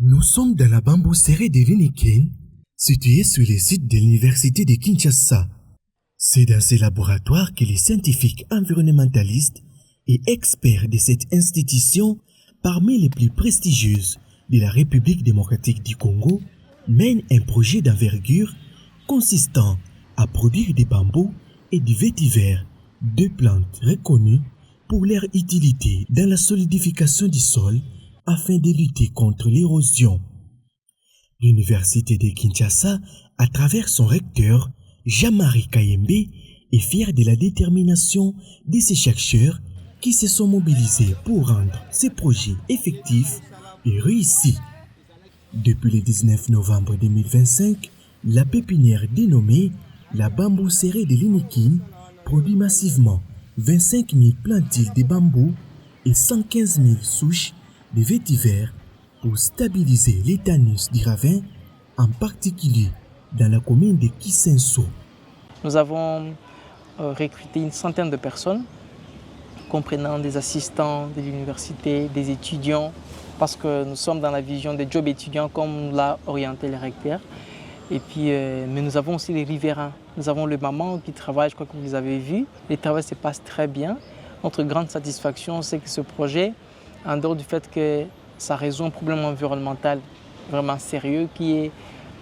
Nous sommes dans la bambouserie de l'Inikin, située sur le site de l'université de Kinshasa. C'est dans ce laboratoire que les scientifiques environnementalistes et experts de cette institution, parmi les plus prestigieuses de la République démocratique du Congo, mènent un projet d'envergure consistant à produire des bambous et du vétiver, deux plantes reconnues pour leur utilité dans la solidification du sol afin de lutter contre l'érosion. L'université de Kinshasa, à travers son recteur, Jean-Marie Kayembe, est fière de la détermination de ces chercheurs qui se sont mobilisés pour rendre ces projets effectifs et réussis. Depuis le 19 novembre 2025, la pépinière dénommée la bambouserie de l'Inikin produit massivement 25 000 plantiles de bambou et 115 000 souches de vétiver pour stabiliser l'étanus du ravin, en particulier dans la commune de Kisenso. Nous avons recruté une centaine de personnes, comprenant des assistants de l'université, des étudiants, parce que nous sommes dans la vision des jobs étudiants comme l'a orienté le recteur. Et puis, mais nous avons aussi les riverains. Nous avons le maman qui travaille, je crois que vous les avez vus. Le travail se passe très bien. Notre grande satisfaction, c'est que ce projet, en dehors du fait que ça résout un problème environnemental vraiment sérieux qui est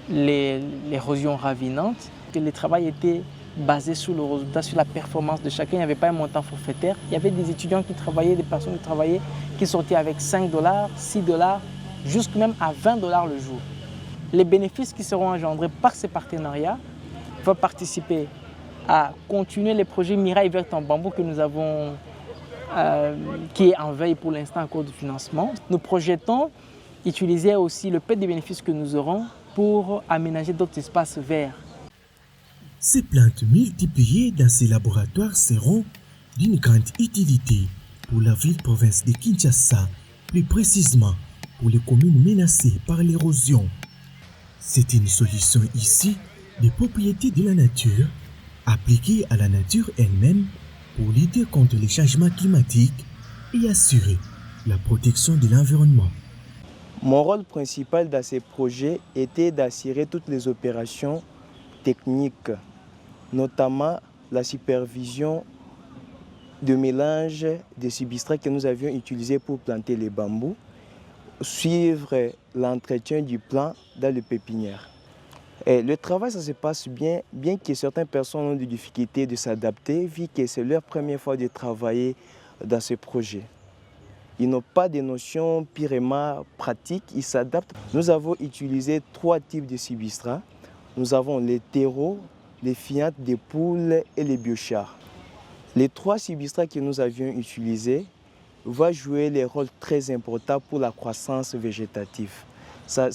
l'érosion ravinante, que le travail était basé sur le résultat, sur la performance de chacun. Il n'y avait pas un montant forfaitaire. Il y avait des étudiants qui travaillaient, des personnes qui travaillaient, qui sortaient avec 5 $, 6 $, jusqu'à même à 20 $ le jour. Les bénéfices qui seront engendrés par ces partenariats vont participer à continuer les projets Miraille Verte en bambou que nous avons, qui est en veille pour l'instant en cours de financement. Nous projetons utiliser aussi le peu de bénéfices que nous aurons pour aménager d'autres espaces verts. Ces plantes multipliées dans ces laboratoires seront d'une grande utilité pour la ville-province de Kinshasa, plus précisément pour les communes menacées par l'érosion. C'est une solution ici des propriétés de la nature, appliquée à la nature elle-même pour lutter contre les changements climatiques et assurer la protection de l'environnement. Mon rôle principal dans ces projets était d'assurer toutes les opérations techniques, notamment la supervision de mélange des substrats que nous avions utilisés pour planter les bambous, suivre l'entretien du plant dans les pépinières. Et le travail, ça se passe bien, bien que certaines personnes ont des difficultés de s'adapter, vu que c'est leur première fois de travailler dans ce projet. Ils n'ont pas de notions purement pratiques, ils s'adaptent. Nous avons utilisé 3 types de substrats. Nous avons les terreaux, les fientes des poules et les biochars. Les 3 substrats que nous avions utilisés vont jouer des rôles très importants pour la croissance végétative. Ça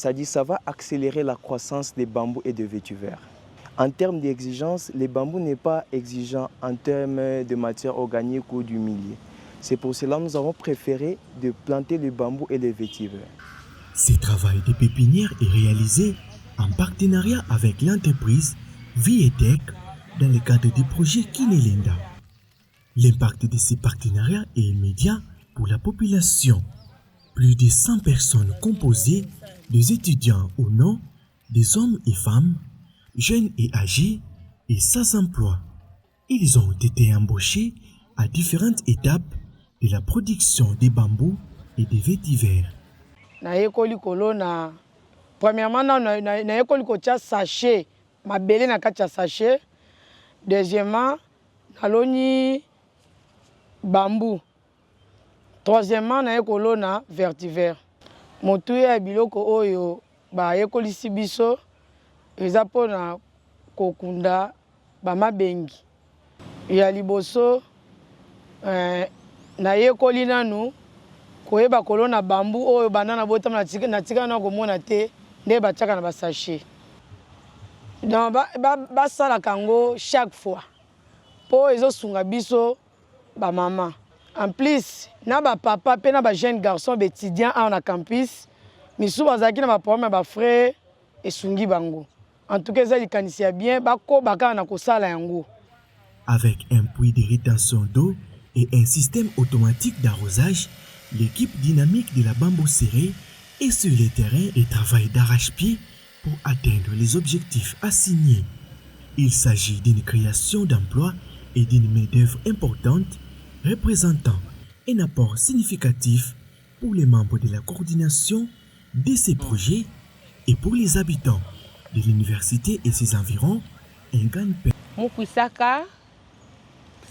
va accélérer la croissance des bambous et des vétivers. En termes d'exigence, le bambou n'est pas exigeant en termes de matière organique ou du milieu. C'est pour cela que nous avons préféré de planter le bambou et les vétivers. Ce travail de pépinière est réalisé en partenariat avec l'entreprise Vietech dans le cadre du projet Kinelinda. L'impact de ces partenariats est immédiat pour la population. Plus de 100 personnes composées des étudiants ou non, des hommes et femmes, jeunes et âgés, et sans emploi. Ils ont été embauchés à différentes étapes de la production des bambous et des vétivers. Premièrement, na école kocha sachet, ma belé na kacha sachet. Deuxièmement, naloni bambou. Troisièmement, na école na vétiver. Motuye ya biloko oyo ba ekolisi biso eza pona kokunda ba mabengi. Ya liboso na yekoli nanu koyeba kolona bambou oyo banana botama na tika na komona te nde batiaka na basachet. Donc basalaka yango chaque fois mpo ezosunga biso bamama. En plus, na ba papa pe na ba jeune garçon étudiant en campus, misu bazaki na ba problème ba frère esungi bango. En tout cas, ça likanisi bien bako baka na kosala yango. Avec un puits de rétention d'eau et un système automatique d'arrosage, l'équipe dynamique de la bambouserie est sur les terrains et travaille d'arrache-pied pour atteindre les objectifs assignés. Il s'agit d'une création d'emplois et d'une main-d'œuvre importante, représentant un apport significatif pour les membres de la coordination de ces projets et pour les habitants de l'université et ses environs, un gagne-pain. Mukwisaka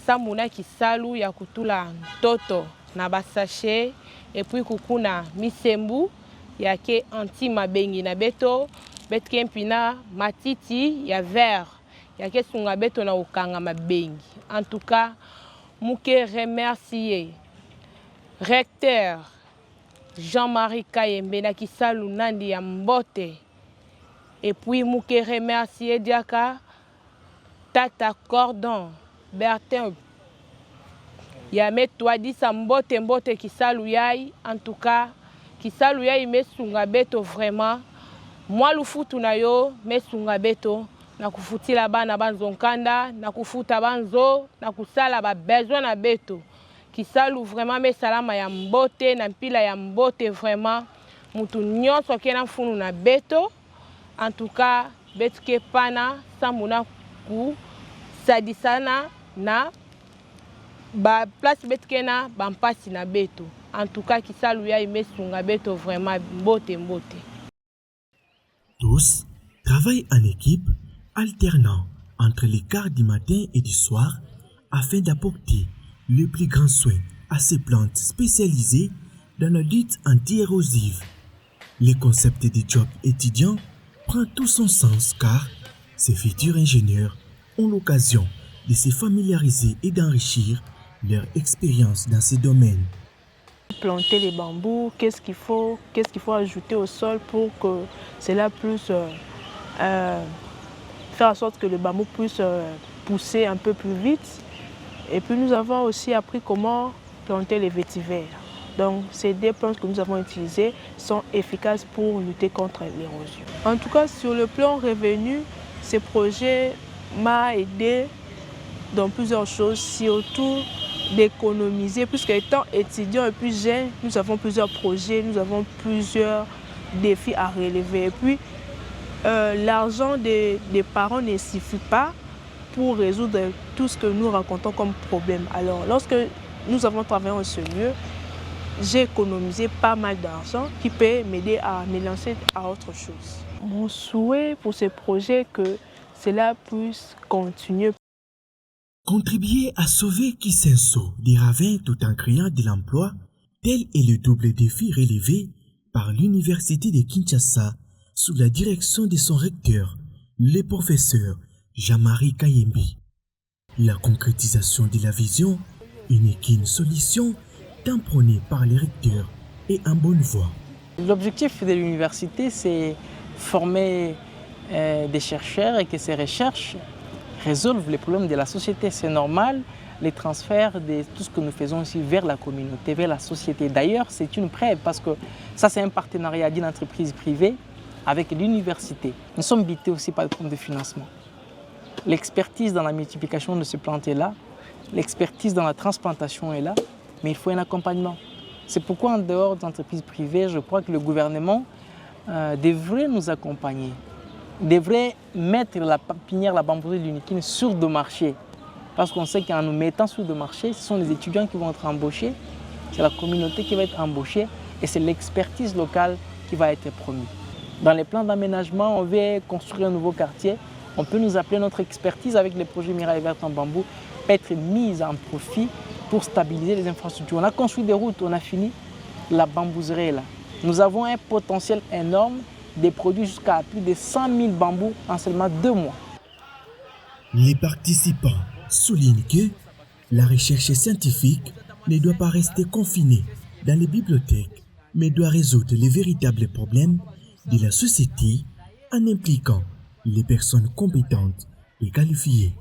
samuna kisalu ya kutula ntoto na basache et puis kukuna misembu yake anti mabengi na beto betke mpina matiti ya vert yake sunga beto na ukanga mabengi. En tout cas, muke remercier recteur Jean-Marie Kayembe na kisalu nandi ya mbote et puis muke remercier diaka Tata Cordon Bertin Yame Toadi Sambote Mbote Kisalu Yai. En tout cas, Kisalu Yai mesunga beto vraiment. Moi lufutu na yo mesunga beto na kufutila bana banzonkanda na kufuta banzo na kusala ba besoin na beto. Kisalu vraiment me salama ya mbote na mpila ya mbote vraiment mutu nyonso kena funu na beto. En tout cas, betke pana samuna ku sadisana na ba place betkena bampasi na beto. En tout cas, Kisalu ya imesunga beto vraiment mbote mbote. Tous travaillent en équipe, alternant entre les quarts du matin et du soir afin d'apporter le plus grand soin à ces plantes spécialisées dans la lutte anti-érosive. Le concept des jobs étudiants prend tout son sens car ces futurs ingénieurs ont l'occasion de se familiariser et d'enrichir leur expérience dans ces domaines. Planter les bambous, qu'est-ce qu'il faut ajouter au sol pour que cela puisse faire en sorte que le bambou puisse pousser un peu plus vite. Et puis nous avons aussi appris comment planter les vétivers. Donc ces deux plantes que nous avons utilisées sont efficaces pour lutter contre l'érosion. En tout cas, sur le plan revenu, ces projets m'ont aidé dans plusieurs choses, surtout d'économiser, puisque étant étudiant et puis jeune, nous avons plusieurs projets, nous avons plusieurs défis à relever. Et puis, l'argent des parents ne suffit pas pour résoudre tout ce que nous rencontrons comme problème. Alors, lorsque nous avons travaillé en ce lieu, j'ai économisé pas mal d'argent qui peut m'aider à me lancer à autre chose. Mon souhait pour ce projet, que cela puisse continuer. Contribuer à sauver Kisenso des ravins tout en créant de l'emploi, tel est le double défi relevé par l'Université de Kinshasa sous la direction de son recteur, le professeur Jean-Marie Kayembe. La concrétisation de la vision, une solution tant prônée par les recteurs est en bonne voie. L'objectif de l'université, c'est former des chercheurs et que ces recherches résolvent les problèmes de la société. C'est normal, les transferts de tout ce que nous faisons aussi vers la communauté, vers la société. D'ailleurs, c'est une preuve parce que ça, c'est un partenariat d'une entreprise privée avec l'université. Nous sommes bités aussi par le problème de financement. L'expertise dans la multiplication de ces plantes est là, l'expertise dans la transplantation est là, mais il faut un accompagnement. C'est pourquoi en dehors d'entreprises privées, je crois que le gouvernement devrait nous accompagner, devrait mettre la pépinière, la bambouserie de l'Unikine sur le marché. Parce qu'on sait qu'en nous mettant sur le marché, ce sont les étudiants qui vont être embauchés, c'est la communauté qui va être embauchée et c'est l'expertise locale qui va être promue. Dans les plans d'aménagement, on veut construire un nouveau quartier, on peut nous appeler notre expertise avec les projets Miraille Verte en bambou, peut être mise en profit pour stabiliser les infrastructures. On a construit des routes, on a fini, la bambouserie est là. Nous avons un potentiel énorme de produire jusqu'à plus de 100 000 bambous en seulement 2 mois. Les participants soulignent que la recherche scientifique ne doit pas rester confinée dans les bibliothèques, mais doit résoudre les véritables problèmes de la société en impliquant les personnes compétentes et qualifiées.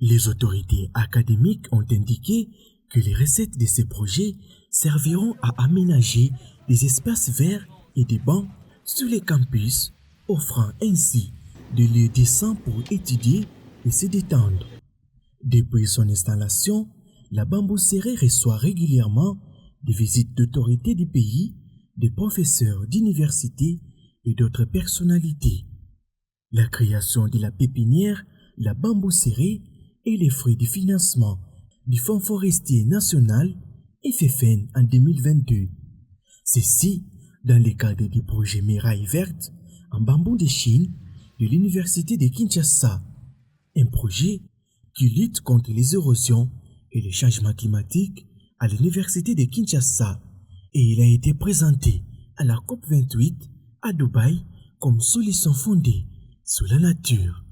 Les autorités académiques ont indiqué que les recettes de ces projets serviront à aménager des espaces verts et des bancs sur les campus, offrant ainsi des lieux décents pour étudier et se détendre. Depuis son installation, la bambouserie reçoit régulièrement des visites d'autorités du pays, des professeurs d'université et d'autres personnalités. La création de la pépinière, la bambou serré et les fruits du financement du Fonds forestier national FFN en 2022. Ceci dans le cadre du projet Muraille verte en bambou de Chine de l'Université de Kinshasa, un projet qui lutte contre les érosions et les changements climatiques à l'Université de Kinshasa, et il a été présenté à la COP28 à Dubaï comme solution fondée sur la nature.